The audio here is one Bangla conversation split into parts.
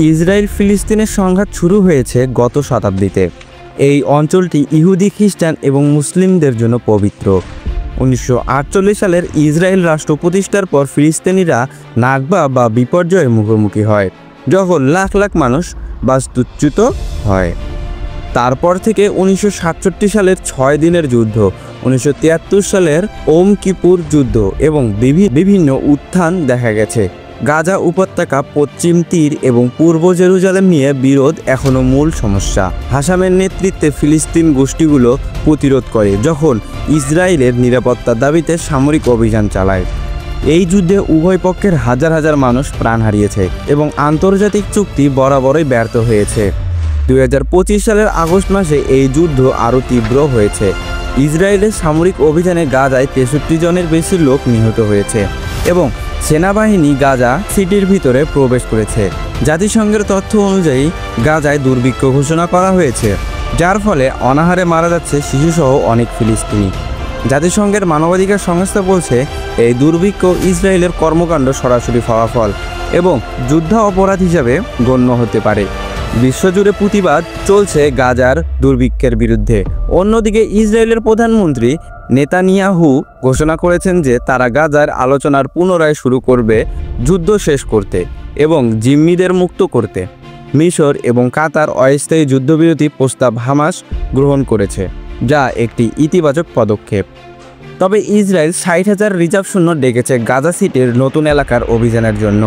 ইসরায়েল ফিলিস্তিনের সংঘাত শুরু হয়েছে গত শতাব্দীতে। এই অঞ্চলটি ইহুদি, খ্রিস্টান এবং মুসলিমদের জন্য পবিত্র। 1948 সালের ইসরায়েল রাষ্ট্র প্রতিষ্ঠার পর ফিলিস্তিনিরা নাকবা বা বিপর্যয়ের মুখোমুখি হয়, যখন লাখ লাখ মানুষ বাস্তুচ্যুত হয়। তারপর থেকে 1967 সালের 6 দিনের যুদ্ধ, 1973 সালের ওম কিপুর যুদ্ধ এবং বিভিন্ন উত্থান দেখা গেছে। গাজা উপত্যকা, পশ্চিম তীর এবং পূর্ব জেরুজালেম নিয়ে বিরোধ এখনও মূল সমস্যা। হাসামের নেতৃত্বে ফিলিস্তিন গোষ্ঠীগুলো প্রতিরোধ করে, যখন ইসরায়েলের নিরাপত্তার দাবিতে সামরিক অভিযান চালায়। এই যুদ্ধে উভয় পক্ষের হাজার হাজার মানুষ প্রাণ হারিয়েছে এবং আন্তর্জাতিক চুক্তি বরাবরই ব্যর্থ হয়েছে। 2025 সালের আগস্ট মাসে এই যুদ্ধ আরও তীব্র হয়েছে। ইসরায়েলের সামরিক অভিযানে গাজায় 63 জনের বেশি লোক নিহত হয়েছে এবং সেনাবাহিনী গাজা সিটির ভিতরে প্রবেশ করেছে। জাতিসংঘের তথ্য অনুযায়ী গাজায় দুর্ভিক্ষ ঘোষণা করা হয়েছে, যার ফলে অনাহারে মারা যাচ্ছে শিশুসহ অনেক ফিলিস্তিনি। জাতিসংঘের মানবাধিকার সংস্থা বলছে, এই দুর্ভিক্ষ ইসরায়েলের কর্মকাণ্ড সরাসরি ফলাফল এবং যুদ্ধ অপরাধ হিসাবে গণ্য হতে পারে। বিশ্বজুড়ে প্রতিবাদ চলছে গাজার দুর্ভিক্ষের বিরুদ্ধে। অন্যদিকে ইসরায়েলের প্রধানমন্ত্রী নেতানিয়াহু ঘোষণা করেছেন যে তারা গাজার আলোচনার পুনরায় শুরু করবে, যুদ্ধ শেষ করতে এবং জিম্মিদের মুক্ত করতে। মিশর এবং কাতার অস্থায়ী যুদ্ধবিরতি প্রস্তাব হামাস গ্রহণ করেছে, যা একটি ইতিবাচক পদক্ষেপ। তবে ইসরায়েল 60,000 রিজার্ভ সৈন্য ডেকেছে গাজা সিটির নতুন এলাকার অভিযানের জন্য।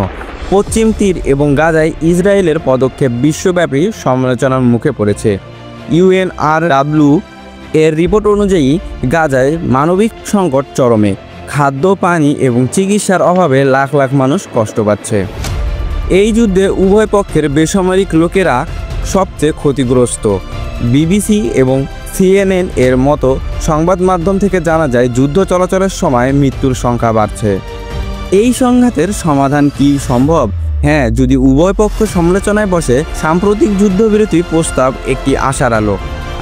পশ্চিম তীর এবং গাজায় ইসরায়েলের পদক্ষেপ বিশ্বব্যাপী সমালোচনার মুখে পড়েছে। UNRW এর রিপোর্ট অনুযায়ী গাজায় মানবিক সংকট চরমে। খাদ্য, পানি এবং চিকিৎসার অভাবে লাখ লাখ মানুষ কষ্ট পাচ্ছে। এই যুদ্ধে উভয় পক্ষের বেসামরিক লোকেরা সবচেয়ে ক্ষতিগ্রস্ত। BBC এবং CNN এর মতো সংবাদ মাধ্যম থেকে জানা যায়, যুদ্ধ চলাচলের সময় মৃত্যুর সংখ্যা বাড়ছে। এই সংঘাতের সমাধান কি সম্ভব? হ্যাঁ, যদি উভয় পক্ষ সমালোচনায় বসে। সাম্প্রতিক যুদ্ধবিরতি প্রস্তাব একটি আশার আলো।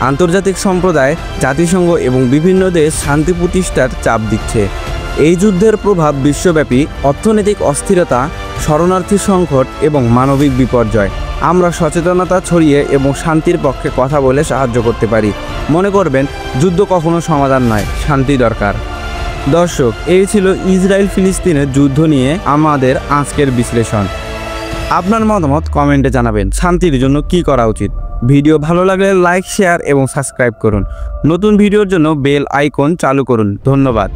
আন্তর্জাতিক সম্প্রদায়, জাতিসংঘ এবং বিভিন্ন দেশ শান্তি প্রতিষ্ঠার চাপ দিচ্ছে। এই যুদ্ধের প্রভাব বিশ্বব্যাপী, অর্থনৈতিক অস্থিরতা, শরণার্থী সংকট এবং মানবিক বিপর্যয়। আমরা সচেতনতা ছড়িয়ে এবং শান্তির পক্ষে কথা বলে সাহায্য করতে পারি। মনে করবেন, যুদ্ধ কখনো সমাধান নয়, শান্তি দরকার। দর্শক, এই ছিল ইসরায়েল ফিলিস্তিনের যুদ্ধ নিয়ে আমাদের আজকের বিশ্লেষণ। আপনার মতামত কমেন্টে জানাবেন। শান্তির জন্য কি করা উচিত? ভিডিও ভালো লাগলে লাইক, শেয়ার এবং সাবস্ক্রাইব করুন। নতুন ভিডিওর জন্য বেল আইকন চালু করুন। ধন্যবাদ।